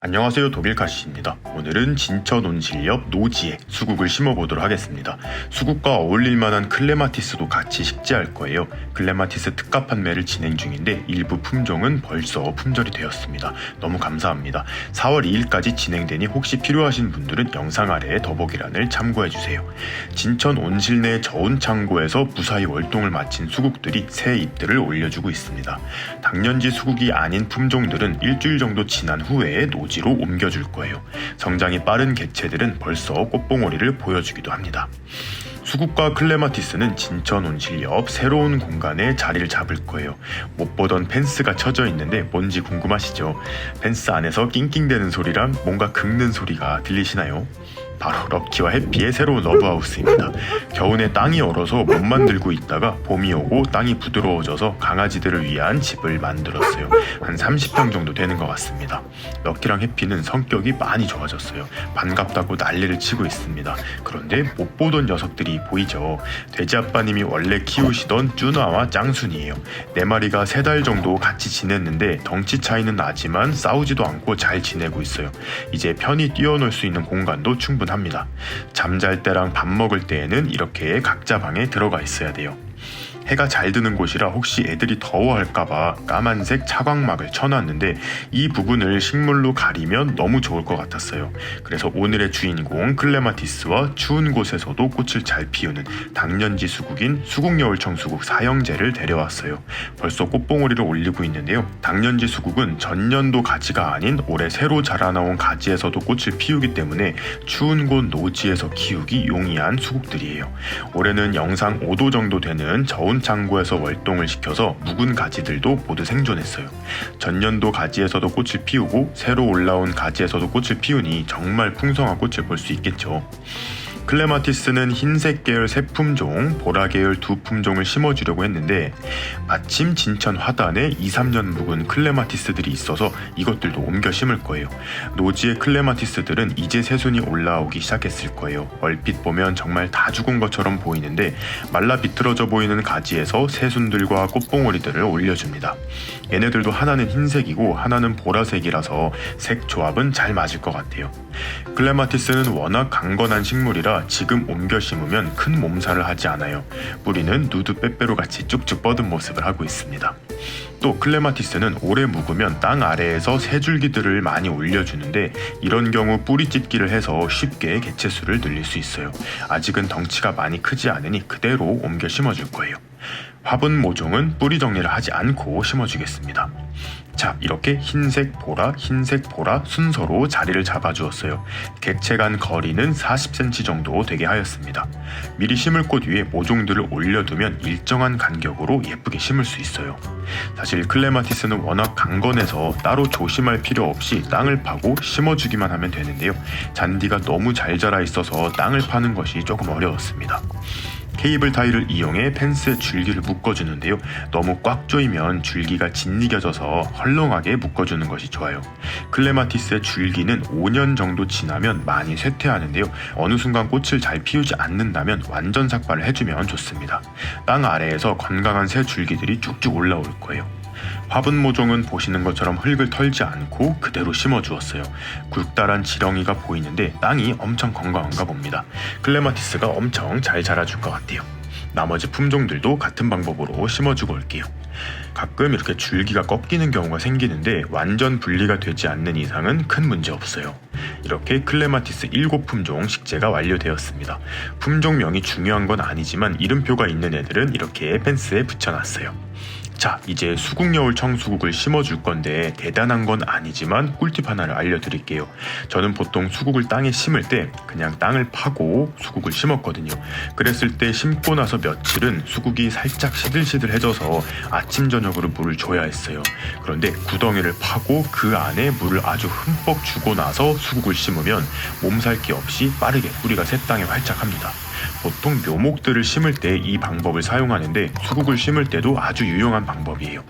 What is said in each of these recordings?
안녕하세요, 독일카시입니다. 오늘은 진천 온실 옆 노지에 수국을 심어보도록 하겠습니다. 수국과 어울릴만한 클레마티스도 같이 식재할 거예요. 클레마티스 특가 판매를 진행 중인데 일부 품종은 벌써 품절이 되었습니다. 너무 감사합니다. 4월 2일까지 진행되니 혹시 필요하신 분들은 영상 아래에 더보기란을 참고해주세요. 진천 온실 내 저온 창고에서 무사히 월동을 마친 수국들이 새 잎들을 올려주고 있습니다. 당년지 수국이 아닌 품종들은 일주일 정도 지난 후에 노지로 옮겨줄 거예요. 성장이 빠른 개체들은 벌써 꽃봉오리를 보여주기도 합니다. 수국과 클레마티스는 진천 온실 옆 새로운 공간에 자리를 잡을 거예요. 못 보던 펜스가 쳐져 있는데 뭔지 궁금하시죠? 펜스 안에서 낑낑대는 소리랑 뭔가 긁는 소리가 들리시나요? 바로 럭키와 해피의 새로운 러브하우스입니다. 겨우내 땅이 얼어서 못 만들고 있다가 봄이 오고 땅이 부드러워져서 강아지들을 위한 집을 만들었어요. 한 30평 정도 되는 것 같습니다. 럭키랑 해피는 성격이 많이 좋아졌어요. 반갑다고 난리를 치고 있습니다. 그런데 못 보던 녀석들이 보이죠. 돼지 아빠님이 원래 키우시던 쭈나와 짱순이에요. 4마리가 3달 정도 같이 지냈는데 덩치 차이는 나지만 싸우지도 않고 잘 지내고 있어요. 이제 편히 뛰어놀 수 있는 공간도 충분합니다. 잠잘 때랑 밥 먹을 때에는 이렇게 각자 방에 들어가 있어야 돼요. 해가 잘 드는 곳이라 혹시 애들이 더워할까봐 까만색 차광막을 쳐놨는데 이 부분을 식물로 가리면 너무 좋을 것 같았어요. 그래서 오늘의 주인공 클레마티스와 추운 곳에서도 꽃을 잘 피우는 당년지 수국인 수국여울청수국 사형제를 데려왔어요. 벌써 꽃봉오리를 올리고 있는데요. 당년지 수국은 전년도 가지가 아닌 올해 새로 자라나온 가지에서도 꽃을 피우기 때문에 추운 곳 노지에서 키우기 용이한 수국들이에요. 올해는 영상 5도 정도 되는 저온 창고에서 월동을 시켜서 묵은 가지들도 모두 생존했어요. 전년도 가지에서도 꽃을 피우고 새로 올라온 가지에서도 꽃을 피우니 정말 풍성한 꽃을 볼 수 있겠죠. 클레마티스는 흰색 계열 3품종, 보라 계열 2품종을 심어주려고 했는데 마침 진천 화단에 2-3년 묵은 클레마티스들이 있어서 이것들도 옮겨 심을 거예요. 노지의 클레마티스들은 이제 새순이 올라오기 시작했을 거예요. 얼핏 보면 정말 다 죽은 것처럼 보이는데 말라 비틀어져 보이는 가지에서 새순들과 꽃봉오리들을 올려줍니다. 얘네들도 하나는 흰색이고 하나는 보라색이라서 색 조합은 잘 맞을 것 같아요. 클레마티스는 워낙 강건한 식물이라 지금 옮겨 심으면 큰 몸살을 하지 않아요. 뿌리는 누드 빼빼로 같이 쭉쭉 뻗은 모습을 하고 있습니다. 또 클레마티스는 오래 묵으면 땅 아래에서 새줄기들을 많이 올려주는데 이런 경우 뿌리 찢기를 해서 쉽게 개체수를 늘릴 수 있어요. 아직은 덩치가 많이 크지 않으니 그대로 옮겨 심어줄 거예요. 화분 모종은 뿌리 정리를 하지 않고 심어주겠습니다. 자, 이렇게 흰색 보라 순서로 자리를 잡아주었어요. 객체 간 거리는 40cm 정도 되게 하였습니다. 미리 심을 곳 위에 모종들을 올려두면 일정한 간격으로 예쁘게 심을 수 있어요. 사실 클레마티스는 워낙 강건해서 따로 조심할 필요 없이 땅을 파고 심어주기만 하면 되는데요. 잔디가 너무 잘 자라 있어서 땅을 파는 것이 조금 어려웠습니다. 케이블 타이를 이용해 펜스에 줄기를 묶어주는데요. 너무 꽉 조이면 줄기가 짓이겨져서 헐렁하게 묶어주는 것이 좋아요. 클레마티스의 줄기는 5년 정도 지나면 많이 쇠퇴하는데요. 어느 순간 꽃을 잘 피우지 않는다면 완전 삭발을 해주면 좋습니다. 땅 아래에서 건강한 새 줄기들이 쭉쭉 올라올 거예요. 화분 모종은 보시는 것처럼 흙을 털지 않고 그대로 심어주었어요. 굵다란 지렁이가 보이는데 땅이 엄청 건강한가 봅니다. 클레마티스가 엄청 잘 자라줄 것 같아요. 나머지 품종들도 같은 방법으로 심어주고 올게요. 가끔 이렇게 줄기가 꺾이는 경우가 생기는데 완전 분리가 되지 않는 이상은 큰 문제 없어요. 이렇게 클레마티스 7품종 식재가 완료되었습니다. 품종명이 중요한 건 아니지만 이름표가 있는 애들은 이렇게 펜스에 붙여놨어요. 자, 이제 수국여울 청수국을 심어줄 건데 대단한 건 아니지만 꿀팁 하나를 알려드릴게요. 저는 보통 수국을 땅에 심을 때 그냥 땅을 파고 수국을 심었거든요. 그랬을 때 심고 나서 며칠은 수국이 살짝 시들시들해져서 아침 저녁으로 물을 줘야 했어요. 그런데 구덩이를 파고 그 안에 물을 아주 흠뻑 주고 나서 수국을 심으면 몸살기 없이 빠르게 뿌리가 새 땅에 활착합니다. 보통 묘목들을 심을 때 이 방법을 사용하는데 수국을 심을 때도 아주 유용한 방법이에요.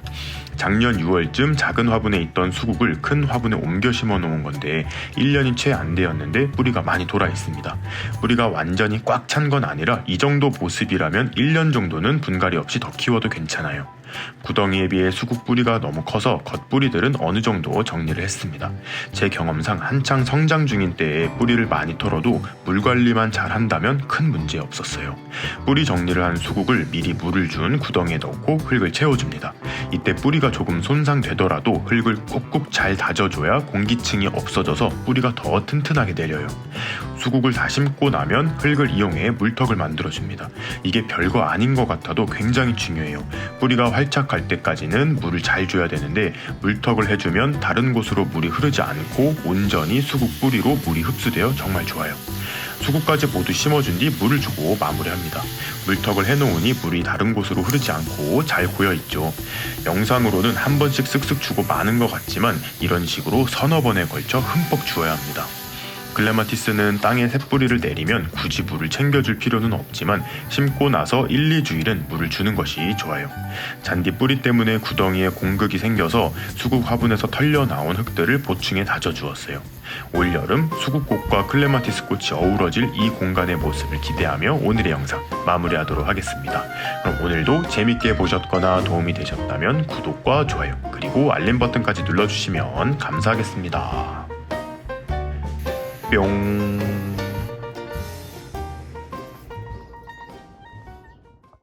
작년 6월쯤 작은 화분에 있던 수국을 큰 화분에 옮겨 심어 놓은 건데 1년이 채 안 되었는데 뿌리가 많이 돌아 있습니다. 뿌리가 완전히 꽉 찬 건 아니라 이 정도 모습이라면 1년 정도는 분갈이 없이 더 키워도 괜찮아요. 구덩이에 비해 수국 뿌리가 너무 커서 겉뿌리들은 어느 정도 정리를 했습니다. 제 경험상 한창 성장 중인 때에 뿌리를 많이 털어도 물 관리만 잘 한다면 큰 문제 없었어요. 뿌리 정리를 한 수국을 미리 물을 준 구덩이에 넣고 흙을 채워줍니다. 이때 뿌리가 조금 손상되더라도 흙을 꾹꾹 잘 다져줘야 공기층이 없어져서 뿌리가 더 튼튼하게 내려요. 수국을 다 심고 나면 흙을 이용해 물턱을 만들어줍니다. 이게 별거 아닌 것 같아도 굉장히 중요해요. 뿌리가 활착할 때까지는 물을 잘 줘야 되는데 물턱을 해주면 다른 곳으로 물이 흐르지 않고 온전히 수국 뿌리로 물이 흡수되어 정말 좋아요. 수국까지 모두 심어준 뒤 물을 주고 마무리합니다. 물턱을 해놓으니 물이 다른 곳으로 흐르지 않고 잘 고여있죠. 영상으로는 한 번씩 쓱쓱 주고 마는 것 같지만 이런 식으로 서너 번에 걸쳐 흠뻑 주어야 합니다. 클레마티스는 땅에 새뿌리를 내리면 굳이 물을 챙겨줄 필요는 없지만 심고 나서 1, 2주일은 물을 주는 것이 좋아요. 잔디 뿌리 때문에 구덩이에 공극이 생겨서 수국 화분에서 털려 나온 흙들을 보충해 다져주었어요. 올여름 수국꽃과 클레마티스 꽃이 어우러질 이 공간의 모습을 기대하며 오늘의 영상 마무리하도록 하겠습니다. 그럼 오늘도 재밌게 보셨거나 도움이 되셨다면 구독과 좋아요 그리고 알림 버튼까지 눌러주시면 감사하겠습니다. 뿅.